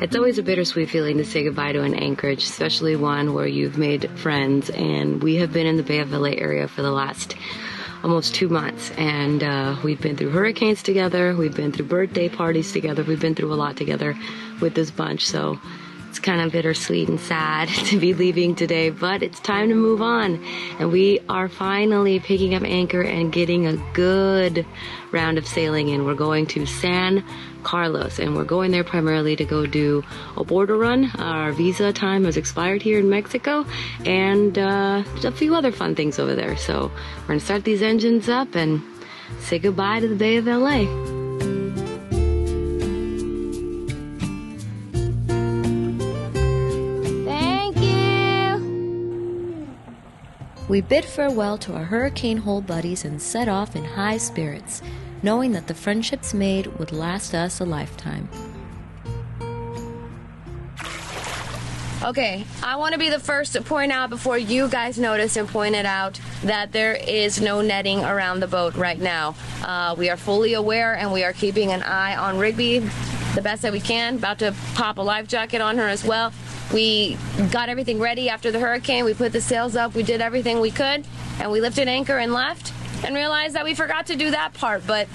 It's always a bittersweet feeling to say goodbye to an anchorage, especially one where you've made friends. And we have been in the Bay of LA area for the last almost 2 months. And we've been through hurricanes together. We've been through birthday parties together. We've been through a lot together with this bunch. So it's kind of bittersweet and sad to be leaving today, but it's time to move on. And we are finally picking up anchor and getting a good round of sailing in. We're going to San Carlos, and we're going there primarily to go do a border run. Our visa time has expired here in Mexico, and a few other fun things over there. So we're gonna start these engines up and say goodbye to the Bay of LA. Thank you. We bid farewell to our hurricane hole buddies and set off in high spirits, knowing that the friendships made would last us a lifetime. Okay, I want to be the first to point out before you guys notice and point it out that there is no netting around the boat right now. We are fully aware and we are keeping an eye on Rigby the best that we can. About to pop a life jacket on her as well. We got everything ready after the hurricane. We put the sails up, we did everything we could, and we lifted anchor and left. And realized that we forgot to do that part, but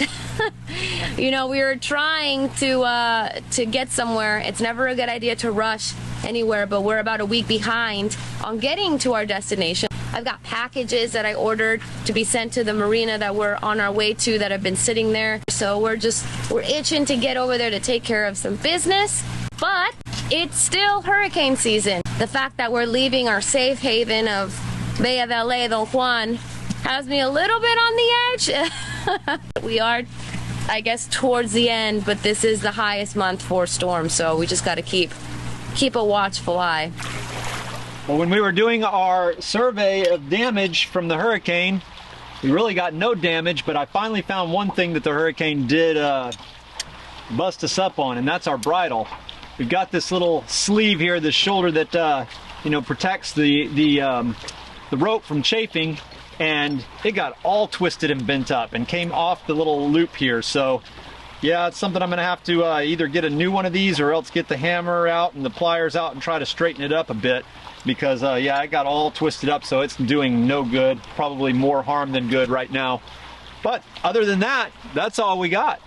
you know, we were trying to get somewhere. It's never a good idea to rush anywhere, but we're about a week behind on getting to our destination. I've got packages that I ordered to be sent to the marina that we're on our way to that have been sitting there. So we're itching to get over there to take care of some business, but it's still hurricane season. The fact that we're leaving our safe haven of Bay of LA, Don Juan, has me a little bit on the edge. We are, I guess, towards the end, but this is the highest month for storms, so we just got to keep a watchful eye. Well, when we were doing our survey of damage from the hurricane, we really got no damage, but I finally found one thing that the hurricane did bust us up on, and that's our bridle. We've got this little sleeve here, this shoulder that you know, protects the rope from chafing. And it got all twisted and bent up and came off the little loop here. So yeah, it's something I'm gonna have to either get a new one of these or else get the hammer out and the pliers out and try to straighten it up a bit, because yeah, it got all twisted up, so it's doing no good, probably more harm than good right now. But other than that, that's all we got.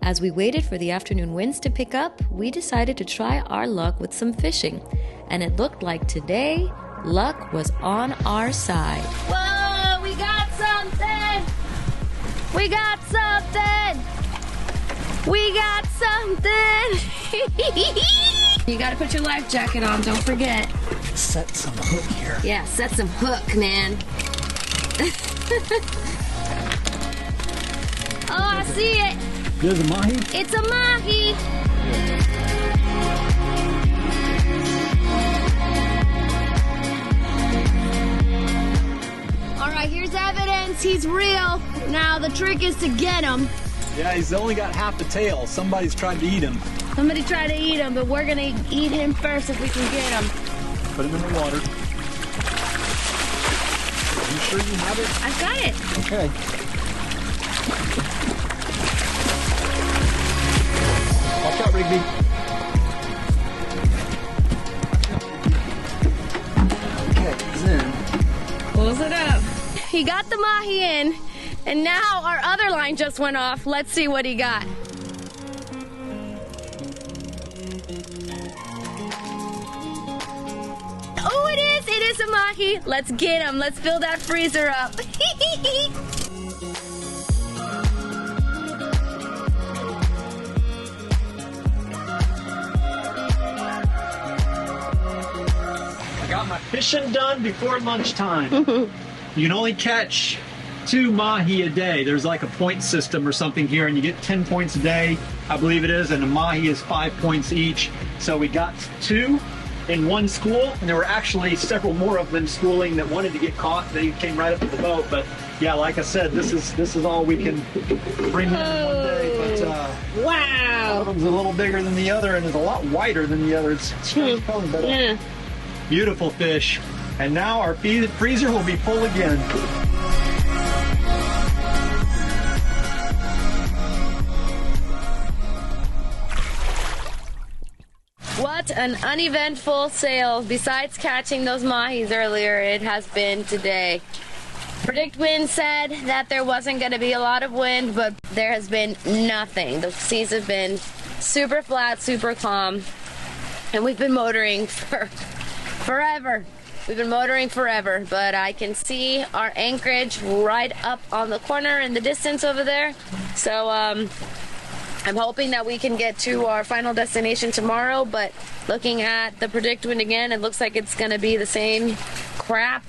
As we waited for the afternoon winds to pick up, we decided to try our luck with some fishing, and it looked like today luck was on our side. Whoa, we got something! We got something! We got something! You gotta put your life jacket on, don't forget. Set some hook here. Yeah, set some hook, man. Oh, I see it! There's a mahi? It's a mahi! Alright, here's evidence he's real. Now the trick is to get him. Yeah, he's only got half the tail. Somebody's tried to eat him. Somebody tried to eat him, but we're gonna eat him first if we can get him. Put him in the water. Are you sure you have it? I've got it. Okay. Watch out, Rigby. Okay, he's in. Close it up. He got the mahi in, and now our other line just went off. Let's see what he got. Oh, it is a mahi. Let's get him. Let's fill that freezer up. I got my fishing done before lunchtime. You can only catch 2 mahi a day. There's like a point system or something here, and you get 10 points a day, I believe it is, and a mahi is 5 points each. So we got 2 in one school, and there were actually several more of them schooling that wanted to get caught. They came right up to the boat, but yeah, like I said, this is all we can bring in one day. But wow, one of them's a little bigger than the other and is a lot wider than the other. It's strange color, but yeah. Beautiful fish. And now our freezer will be full again. What an uneventful sail. Besides catching those mahis earlier, it has been today. Predict Wind said that there wasn't going to be a lot of wind, but there has been nothing. The seas have been super flat, super calm, and we've been motoring for forever. We've been motoring forever, but I can see our anchorage right up on the corner in the distance over there. So I'm hoping that we can get to our final destination tomorrow, but looking at the Predict Wind again, it looks like it's going to be the same crap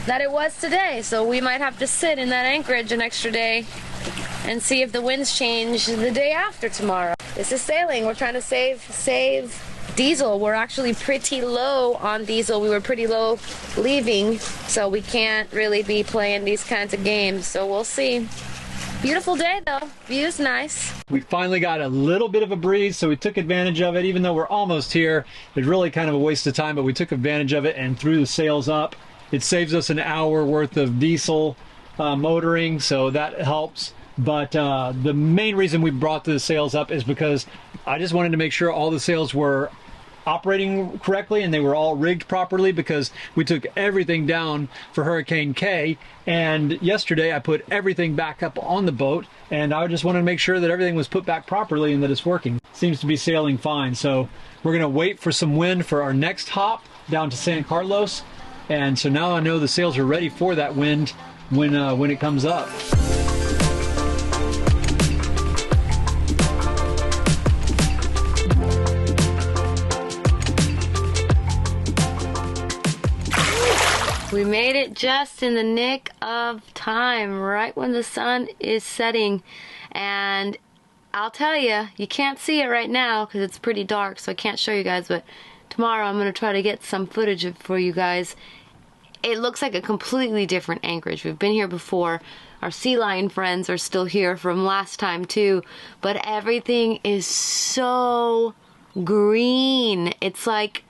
that it was today. So we might have to sit in that anchorage an extra day and see if the winds change the day after tomorrow. This is sailing. We're trying to save diesel. We're actually pretty low on diesel. We were pretty low leaving, so we can't really be playing these kinds of games. So we'll see. Beautiful day though. View's nice. We finally got a little bit of a breeze, so we took advantage of it. Even though we're almost here, it's really kind of a waste of time, but we took advantage of it and threw the sails up. It saves us an hour worth of diesel motoring, so that helps. But the main reason we brought the sails up is because I just wanted to make sure all the sails were operating correctly and they were all rigged properly, because we took everything down for Hurricane K, and yesterday I put everything back up on the boat, and I just wanted to make sure that everything was put back properly and that it's working. Seems to be sailing fine, so we're gonna wait for some wind for our next hop down to San Carlos, and so now I know the sails are ready for that wind when it comes up. We made it just in the nick of time, right when the sun is setting. And I'll tell you, you can't see it right now because it's pretty dark, so I can't show you guys, but tomorrow I'm going to try to get some footage for you guys. It looks like a completely different anchorage. We've been here before. Our sea lion friends are still here from last time too, but everything is so green. It's like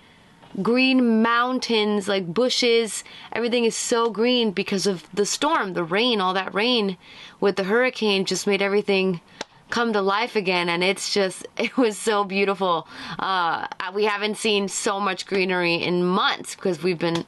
green mountains, like bushes. Everything is so green because of the storm, the rain. All that rain with the hurricane just made everything come to life again, and it's just, it was so beautiful. We haven't seen so much greenery in months because we've been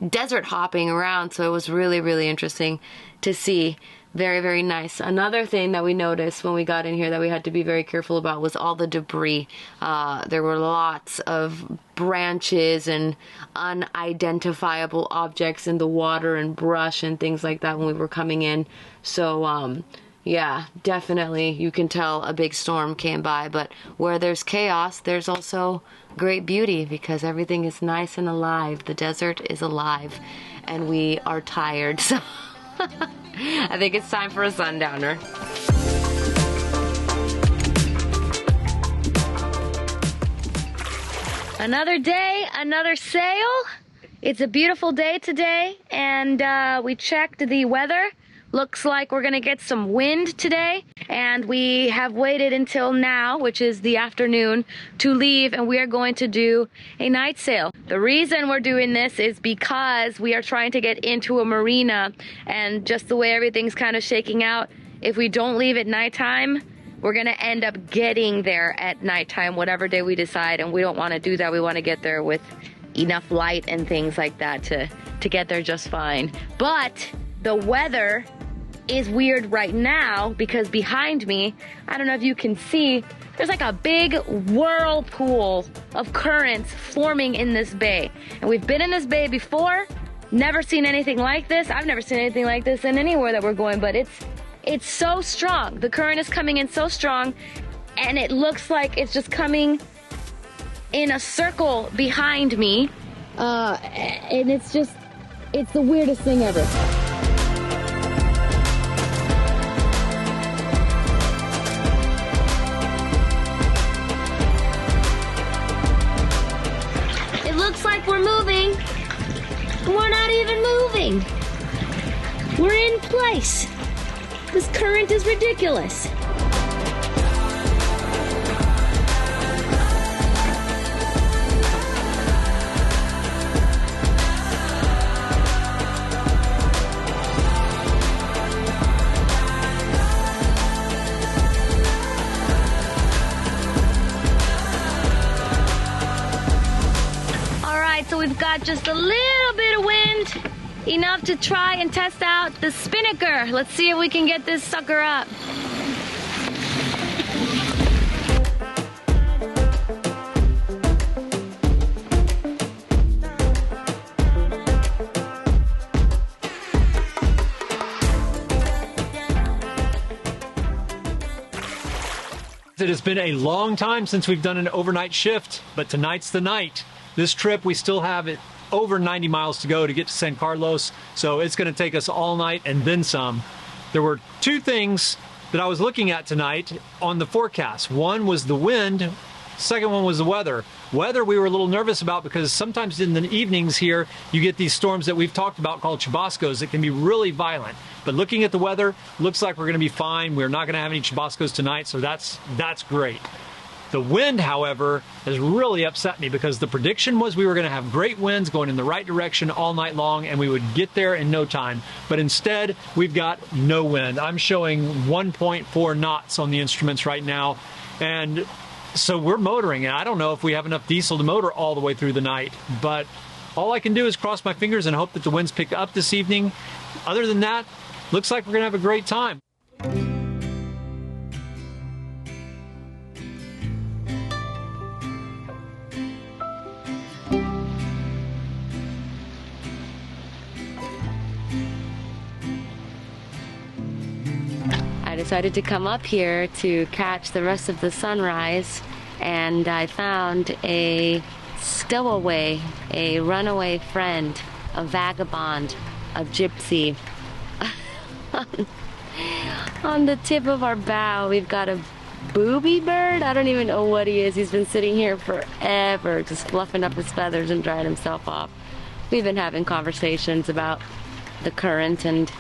desert hopping around, so it was really, really interesting to see. Very, very nice. Another thing that we noticed when we got in here that we had to be very careful about was all the debris. There were lots of branches and unidentifiable objects in the water and brush and things like that when we were coming in. So, yeah, definitely you can tell a big storm came by, but where there's chaos, there's also great beauty because everything is nice and alive. The desert is alive and we are tired, so I think it's time for a sundowner. Another day, another sail. It's a beautiful day today, and we checked the weather. Looks like we're gonna get some wind today, and we have waited until now, which is the afternoon, to leave, and we are going to do a night sail. The reason we're doing this is because we are trying to get into a marina, and just the way everything's kind of shaking out, if we don't leave at nighttime, we're gonna end up getting there at nighttime, whatever day we decide, and we don't wanna do that. We wanna get there with enough light and things like that to get there just fine. But the weather is weird right now because behind me, I don't know if you can see, there's like a big whirlpool of currents forming in this bay. And we've been in this bay before, never seen anything like this. I've never seen anything like this in anywhere that we're going, but it's so strong. The current is coming in so strong, and it looks like it's just coming in a circle behind me. And it's the weirdest thing ever. We're moving. We're not even moving. We're in place. This current is ridiculous. got just a little bit of wind, enough to try and test out the spinnaker. Let's see if we can get this sucker up. It has been a long time since we've done an overnight shift, but tonight's the night. This trip, we still have it over 90 miles to go to get to San Carlos, so it's going to take us all night and then some. There were two things that I was looking at tonight on the forecast. One was the wind, second one was the weather. Weather we were a little nervous about because sometimes in the evenings here you get these storms that we've talked about called chubascos that can be really violent. But looking at the weather, looks like we're going to be fine. We're not going to have any chubascos tonight, so that's great. The wind, however, has really upset me because the prediction was we were going to have great winds going in the right direction all night long and we would get there in no time. But instead, we've got no wind. I'm showing 1.4 knots on the instruments right now. And so we're motoring, and I don't know if we have enough diesel to motor all the way through the night. But all I can do is cross my fingers and hope that the winds pick up this evening. Other than that, looks like we're going to have a great time. I decided to come up here to catch the rest of the sunrise, and I found a stowaway, a runaway friend, a vagabond, a gypsy. On the tip of our bow, we've got a booby bird. I don't even know what he is. He's been sitting here forever, just fluffing up his feathers and drying himself off. We've been having conversations about the current and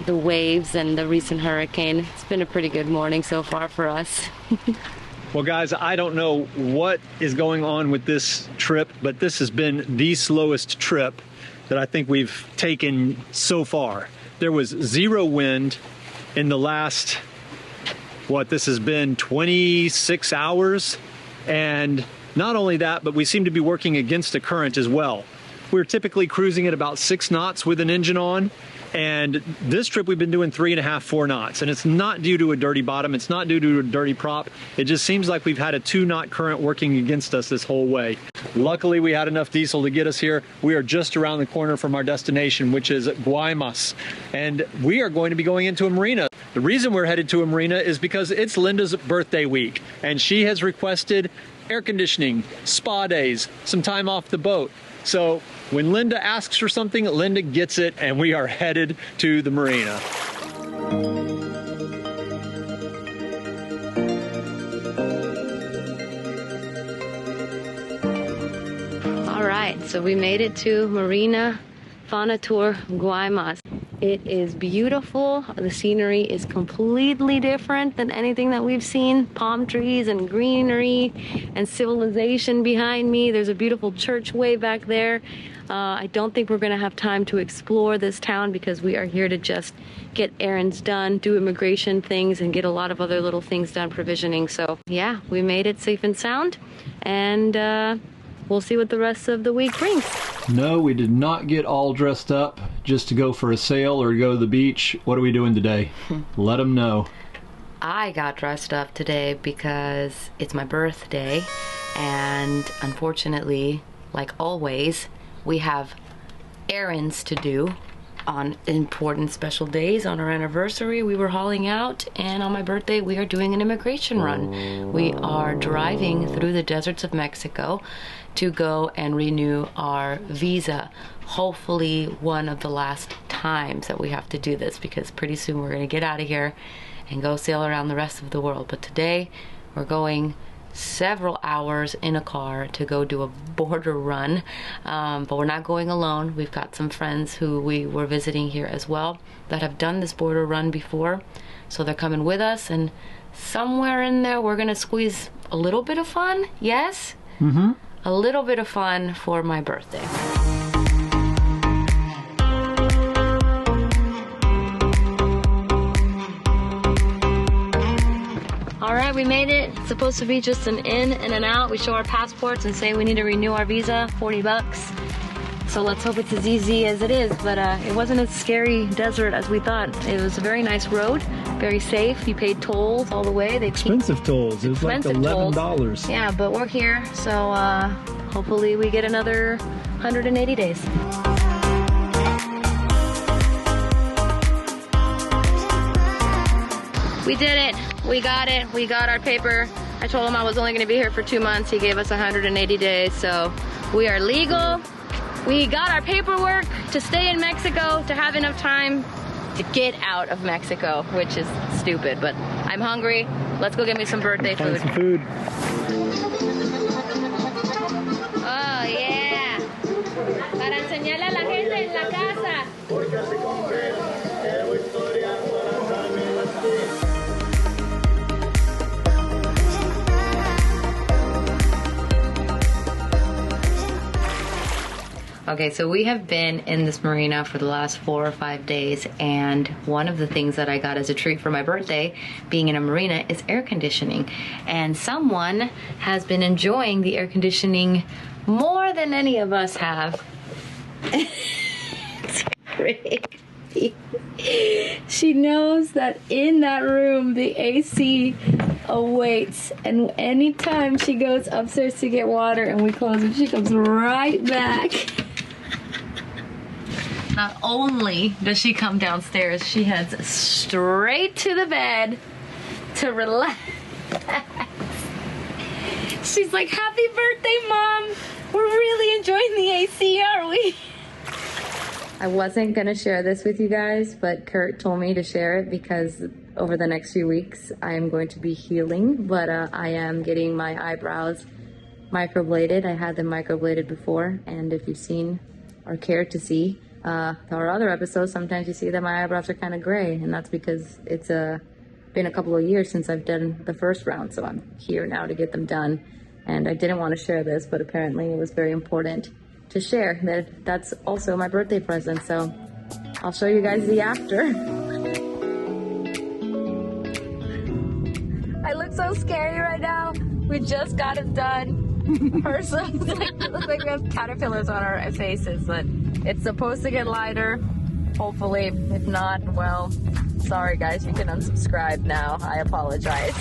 the waves and the recent hurricane. It's been a pretty good morning so far for us. Well, guys, I don't know what is going on with this trip, but this has been the slowest trip that I think we've taken so far. There was zero wind in the last, this has been 26 hours. And not only that, but we seem to be working against a current as well. We're typically cruising at about 6 knots with an engine on. And this trip we've been doing 3.5, 4 knots. And it's not due to a dirty bottom. It's not due to a dirty prop. It just seems like we've had a 2-knot current working against us this whole way. Luckily, we had enough diesel to get us here. We are just around the corner from our destination, which is Guaymas. And we are going to be going into a marina. The reason we're headed to a marina is because it's Linda's birthday week. And she has requested air conditioning, spa days, some time off the boat. So when Linda asks for something, Linda gets it, and we are headed to the marina. All right, so we made it to Marina Fauna Tour Guaymas. It is beautiful. The scenery is completely different than anything that we've seen. Palm trees and greenery and civilization behind me. There's a beautiful church way back there. I don't think we're gonna have time to explore this town because we are here to just get errands done, do immigration things, and get a lot of other little things done, provisioning. So yeah, we made it safe and sound, and we'll see what the rest of the week brings. No, we did not get all dressed up just to go for a sail or to go to the beach. What are we doing today? Let them know. I got dressed up today because it's my birthday, and unfortunately, like always, we have errands to do on important special days. On our anniversary, we were hauling out, and on my birthday, we are doing an immigration run. We are driving through the deserts of Mexico to go and renew our visa. Hopefully one of the last times that we have to do this, because pretty soon we're going to get out of here and go sail around the rest of the world. But today we're going several hours in a car to go do a border run, but we're not going alone. We've got some friends who we were visiting here as well that have done this border run before, so they're coming with us, and somewhere in there we're gonna squeeze a little bit of fun. Yes, a little bit of fun for my birthday. All right, we made it. It's supposed to be just an in and an out. We show our passports and say we need to renew our visa, 40 bucks. So let's hope it's as easy as it is. But it wasn't as scary desert as we thought. It was a very nice road, very safe. You paid tolls all the way. Expensive tolls. It was like $11. Yeah, but we're here, so hopefully we get another 180 days. We did it. We got it. We got our paper. I told him I was only going to be here for 2 months. He gave us 180 days, so we are legal. We got our paperwork to stay in Mexico, to have enough time to get out of Mexico, which is stupid, but I'm hungry. Let's go get me some birthday food. Some food. Oh, yeah. Para enseñarle a la gente en la casa. Okay, so we have been in this marina for the last 4 or 5 days, and one of the things that I got as a treat for my birthday, being in a marina, is air conditioning. And someone has been enjoying the air conditioning more than any of us have. It's crazy. She knows that in that room the AC awaits, and anytime she goes upstairs to get water and we close it, she comes right back. Not only does she come downstairs, she heads straight to the bed to relax. She's like, happy birthday, Mom! We're really enjoying the AC, aren't we? I wasn't gonna share this with you guys, but Kurt told me to share it because over the next few weeks I am going to be healing, but I am getting my eyebrows microbladed. I had them microbladed before, and if you've seen or cared to see our other episodes, sometimes you see that my eyebrows are kind of gray, and that's because it's been a couple of years since I've done the first round, so I'm here now to get them done. And I didn't want to share this, but apparently it was very important to share that that's also my birthday present, so I'll show you guys the after. I look so scary right now. We just got it done. It looks like we have caterpillars on our faces, but it's supposed to get lighter, hopefully. If not, well, sorry guys, you can unsubscribe now. I apologize.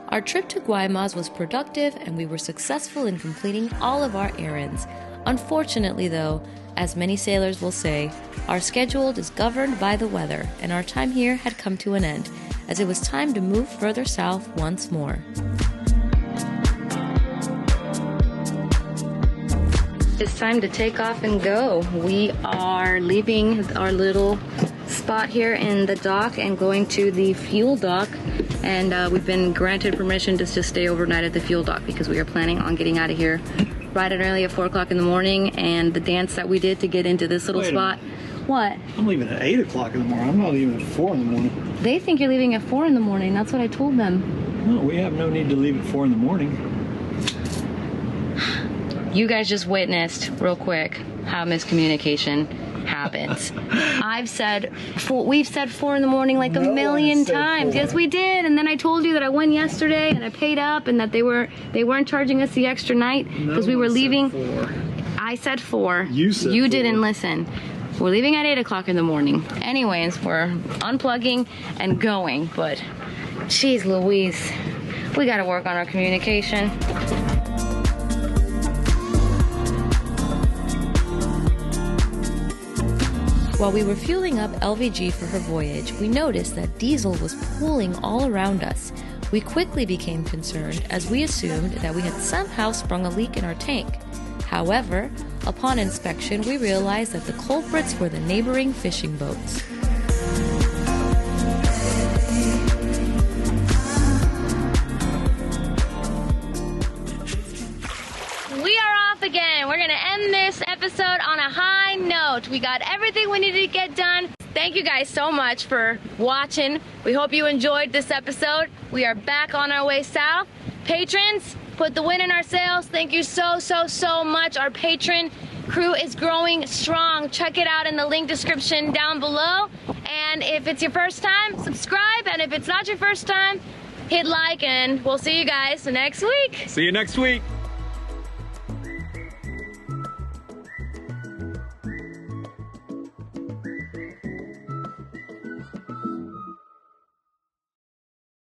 Our trip to Guaymas was productive, and we were successful in completing all of our errands. Unfortunately, though, as many sailors will say, our schedule is governed by the weather, and our time here had come to an end, as it was time to move further south once more. It's time to take off and go. We are leaving our little spot here in the dock and going to the fuel dock, and we've been granted permission to just stay overnight at the fuel dock because we are planning on getting out of here bright and early at 4 o'clock in the morning. And the dance that we did to get into this little spot. What? I'm leaving at 8 o'clock in the morning. I'm not leaving at 4 in the morning. They think you're leaving at 4 in the morning. That's what I told them. No, we have no need to leave at 4 in the morning. You guys just witnessed, real quick, how miscommunication happens. We've said 4 in the morning like a million times. 4. Yes, we did. And then I told you that I went yesterday and I paid up, and that they weren't charging us the extra night because we were leaving. 4. I said 4. You said 4. You didn't listen. We're leaving at 8 o'clock in the morning. Anyways, we're unplugging and going, but geez Louise, we gotta work on our communication. While we were fueling up LVG for her voyage, we noticed that diesel was pooling all around us. We quickly became concerned as we assumed that we had somehow sprung a leak in our tank. However, upon inspection, we realized that the culprits were the neighboring fishing boats. We are off again. We're gonna end this episode on a high note. We got everything we needed to get done. Thank you guys so much for watching. We hope you enjoyed this episode. We are back on our way south. Patrons, put the wind in our sails. Thank you so much. Our patron crew is growing strong. Check it out in the link description down below. And if it's your first time, subscribe. And if it's not your first time, hit like, and we'll see you guys next week. See you next week.